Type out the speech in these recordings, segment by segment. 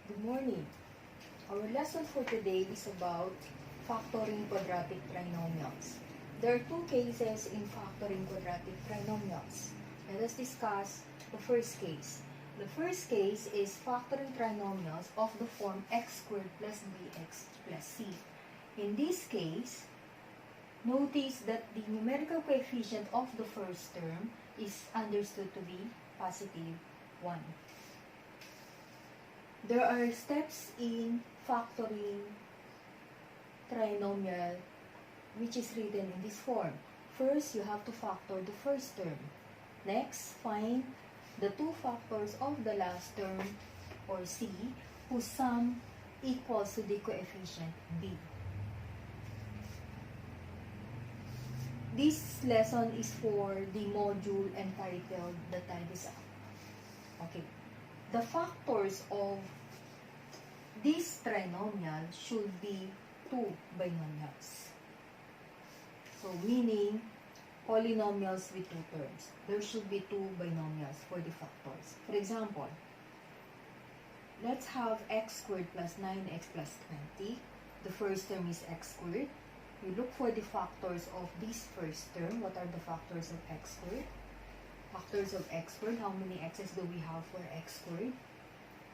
Good morning. Our lesson for today is about factoring quadratic trinomials. There are two cases in factoring quadratic trinomials. Let us discuss the first case. The first case is factoring trinomials of the form x squared plus bx plus c. In this case, notice that the numerical coefficient of the first term is understood to be positive 1. There are steps in factoring trinomial which is written in this form. First, you have to factor the first term. Next, find the two factors of the last term, or c, whose sum equals to the coefficient b. This lesson is for the module entitled The Tide is Up. Okay. The factors of this trinomial should be two binomials. So, meaning polynomials with two terms. There should be two binomials for the factors. For example, let's have x squared plus 9x plus 20. The first term is x squared. We look for the factors of this first term. What are the factors of x squared? Factors of x squared. How many x's do we have for x squared?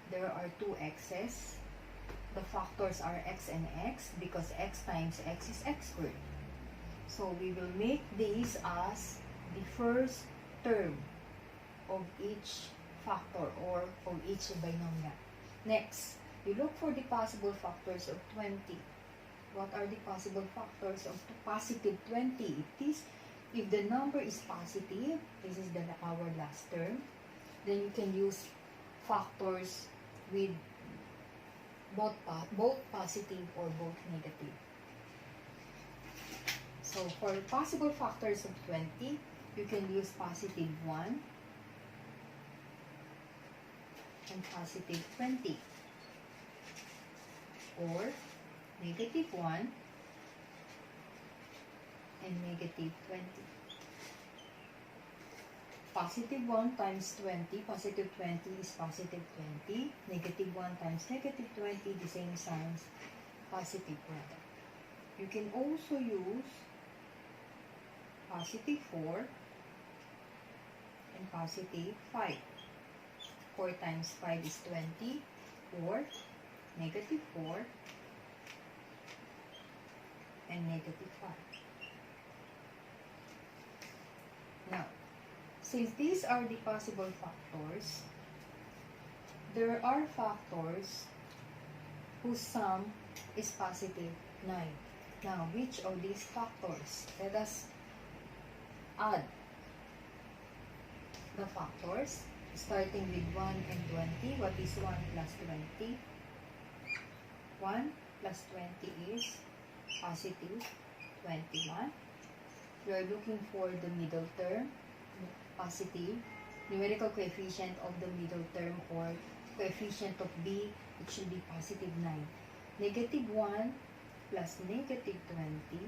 There are two x's. The factors are x and x because x times x is x squared. So we will make this as the first term of each factor or of each binomial. Next, we look for the possible factors of 20. What are the possible factors of positive 20? If the number is positive, this is our last term, then you can use factors with both positive or both negative. So for possible factors of 20, you can use positive 1 and positive 20, or negative 1 and negative 20. Positive 1 times 20, positive 20 is positive 20. Negative 1 times negative 20, the same signs, positive product. You can also use positive 4 and positive 5. 4 times 5 is 20, or negative 4 and negative 5. Now, since these are the possible factors, there are factors whose sum is positive 9. Now, which of these factors? Let us add the factors, starting with 1 and 20. What is 1 plus 20? 1 plus 20 is positive 21. We are looking for the middle term, positive. Numerical coefficient of the middle term or coefficient of b, it should be positive 9. Negative 1 plus negative 20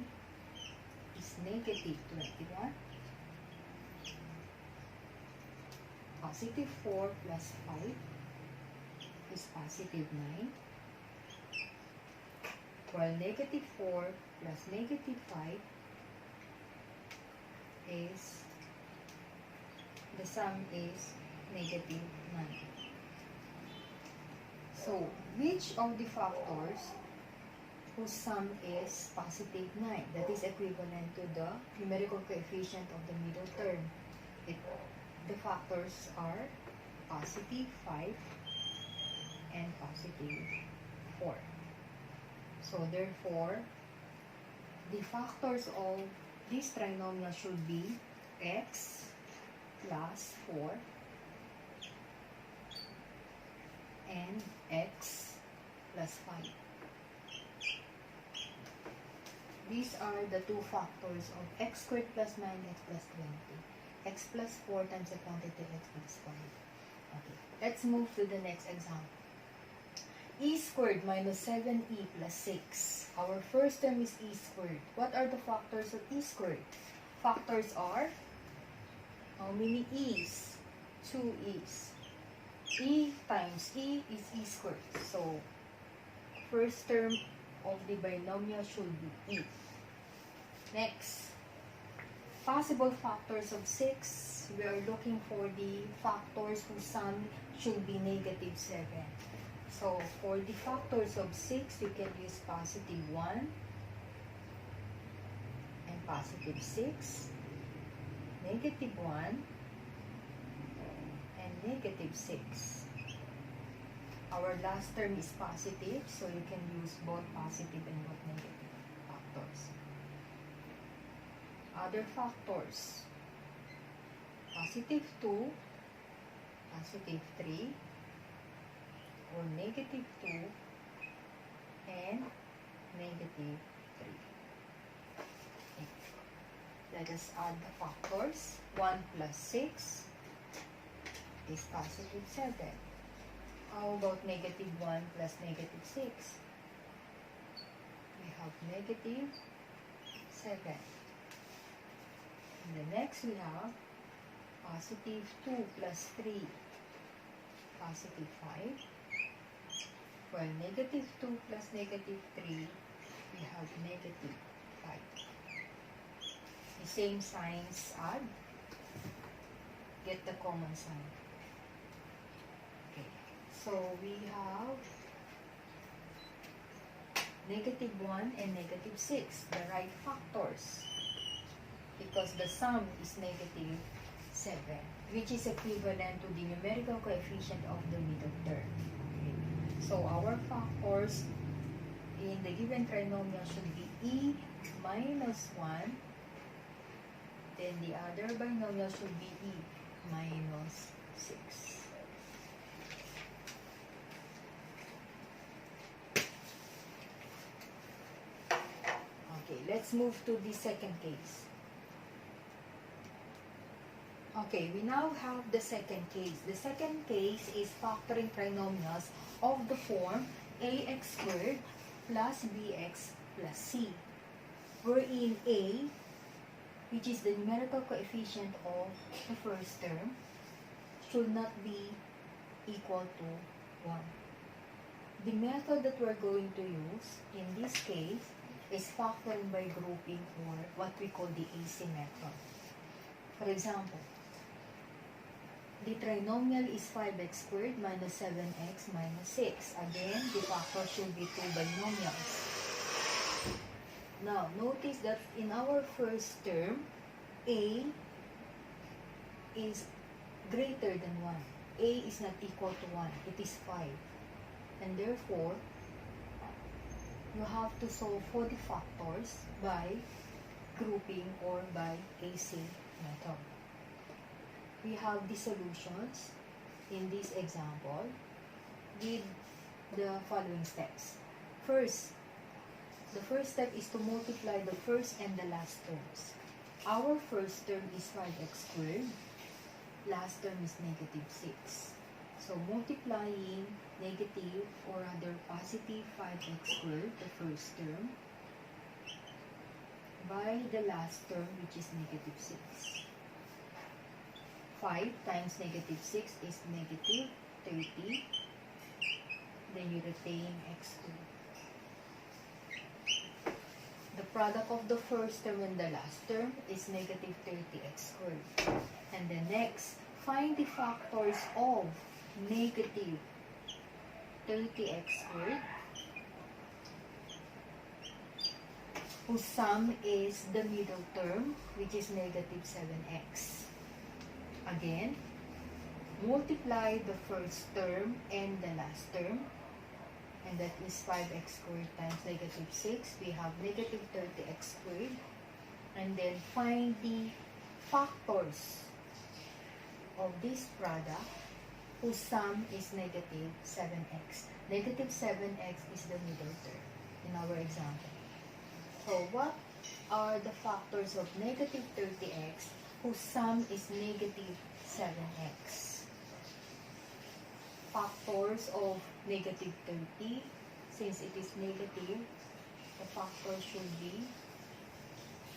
is negative 21. Positive 4 plus 5 is positive 9. While negative 4 plus negative 5 is, the sum is negative 9. So, which of the factors whose sum is positive 9? That is equivalent to the numerical coefficient of the middle term. The factors are positive 5 and positive 4. So, therefore, the factors of this trinomial should be x plus 4 and x plus 5. These are the two factors of x squared plus 9x plus 20. X plus 4 times the quantity x plus 5. Okay, let's move to the next example. E squared minus 7e plus 6. Our first term is e squared. What are the factors of e squared? Factors are, how many e's? 2 e's. E times E is E squared. So, first term of the binomial should be E. Next, possible factors of 6. We are looking for the factors whose sum should be negative 7. So, for the factors of 6, you can use positive 1 and positive 6, negative 1, and negative 6. Our last term is positive, so you can use both positive and both negative factors. Other factors, positive 2, positive 3, or negative 2, and negative 3. Okay. Let us add the factors. 1 plus 6 is positive 7. How about negative 1 plus negative 6? We have negative 7. And the next we have positive 2 plus 3, positive 5. Well, negative 2 plus negative 3, we have negative 5. The same signs add, get the common sign. Okay, so we have negative 1 and negative 6, the right factors, because the sum is negative 7, which is equivalent to the numerical coefficient of the middle term. Okay. So our factors in the given trinomial should be E minus 1, then the other binomial should be E minus 6. Okay, let's move to the second case. Okay, we now have the second case. The second case is factoring trinomials of the form ax squared plus bx plus c, wherein a, which is the numerical coefficient of the first term, should not be equal to 1. The method that we're going to use in this case is factoring by grouping, or what we call the AC method. For example, the trinomial is 5x squared minus 7x minus 6. Again, the factor should be two binomials. Now, notice that in our first term, a is greater than 1. A is not equal to 1. It is 5. And therefore, you have to solve for the factors by grouping or by AC method. We have the solutions in this example with the following steps. First, the first step is to multiply the first and the last terms. Our first term is 5x squared. Last term is negative 6. So multiplying negative, or rather positive 5x squared, the first term, by the last term, which is negative 6. 5 times negative 6 is negative 30. Then you retain x2. The product of the first term and the last term is negative 30x squared. And then next, find the factors of negative 30x squared, whose sum is the middle term, which is negative 7x. Again, multiply the first term and the last term, and that is 5x squared times negative 6. We have negative 30x squared. And then find the factors of this product, whose sum is negative 7x. Negative 7x is the middle term in our example. So what are the factors of negative 30x, whose sum is negative 7x? Factors of negative 30, since it is negative, the factor should be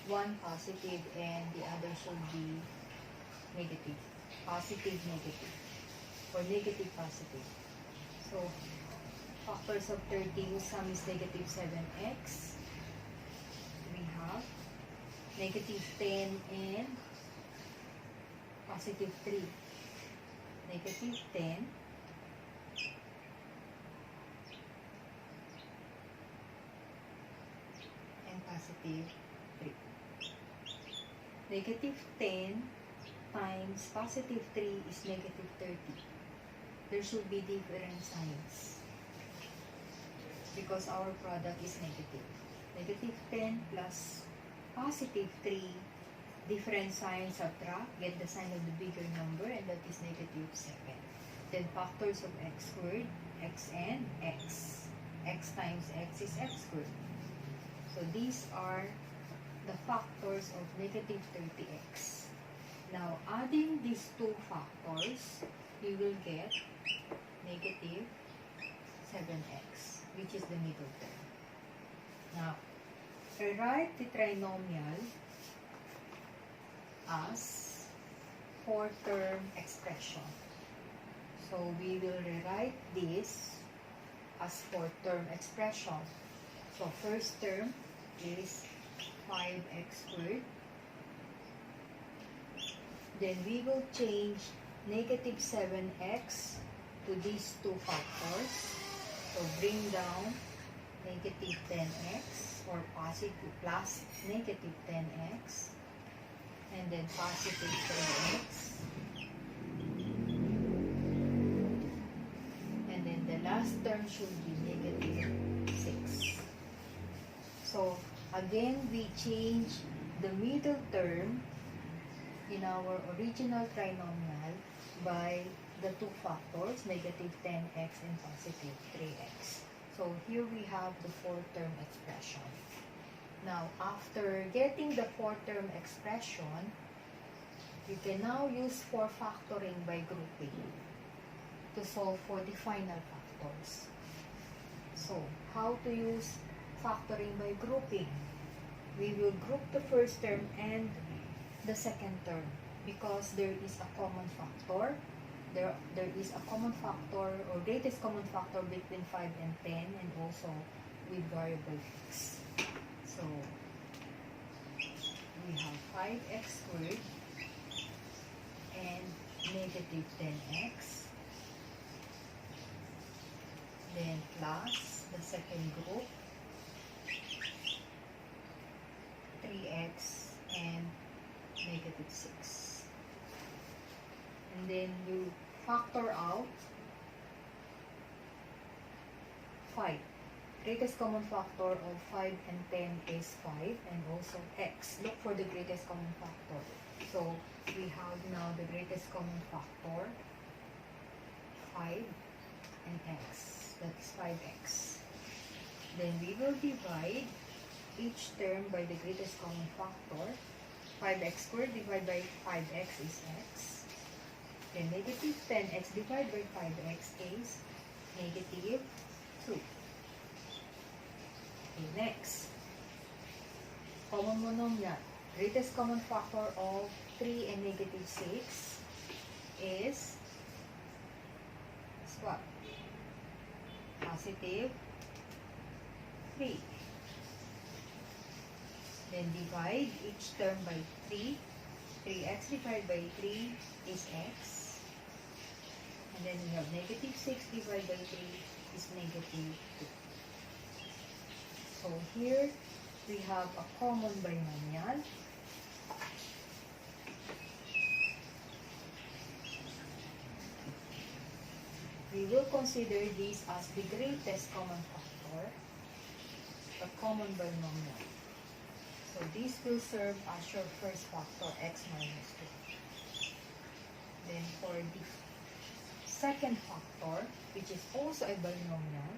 one positive and the other should be negative. Positive, negative. or negative positive. So, factors of 30 whose sum is negative 7x. We have negative 10 and positive 3. Negative 10 and positive 3. Negative 10 times positive 3 is negative 30. There should be different signs because our product is negative. Negative 10 plus positive 3, different signs, subtract, get the sign of the bigger number, and that is negative 7. Then factors of x squared, x and x. X times x is x squared. So these are the factors of negative 30x. Now, adding these two factors, we will get negative 7x, which is the middle term. Now, rewrite the trinomial as four-term expression. So, we will rewrite this as four-term expression. So, first term is 5x squared. Then we will change negative 7x to these two factors. So bring down negative 10x or positive plus negative 10x and then positive 10x. And then the last term should be negative 6. So again, we change the middle term in our original trinomial by the two factors, negative 10x and positive 3x. So here we have the four-term expression. Now, after getting the four-term expression, you can now use for factoring by grouping to solve for the final factors. So, how to use factoring by grouping? We will group the first term and the second term because there is a common factor. There is a common factor or greatest common factor between 5 and 10 and also with variable x. So, we have 5x squared and negative 10x. Then plus the second group, 3x and negative 6. And then you factor out 5. Greatest common factor of 5 and 10 is 5 and also x. Look for the greatest common factor. So we have now the greatest common factor 5 and x. That is 5x. Then we will divide each term by the greatest common factor. 5x squared divided by 5x is x. Then negative 10x divided by 5x is negative 2. Okay, next. Common monomial. Greatest common factor of 3 and negative 6 is what? Positive 3. Then divide each term by 3. 3x divided by 3 is x. And then we have negative 6 divided by 3 is negative 2. So here we have a common binomial. We will consider this as the greatest common factor, a common binomial. So this will serve as your first factor, x minus 2. Then for the second factor, which is also a binomial,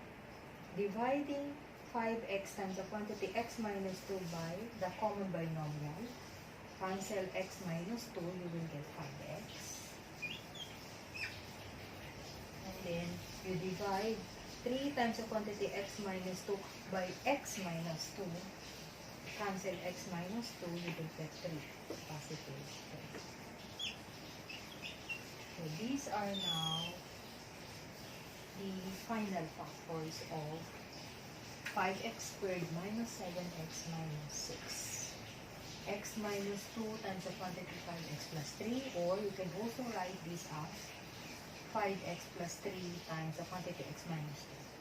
dividing 5x times the quantity x minus 2 by the common binomial, cancel x minus 2, you will get 5x. And then you divide 3 times the quantity x minus 2 by x minus 2, cancel x minus 2, you will get 3, positive 3. So these are now the final factors of 5x squared minus 7x minus 6. X minus 2 times the quantity 5x plus 3, or you can also write this as 5x plus 3 times the quantity x minus 2.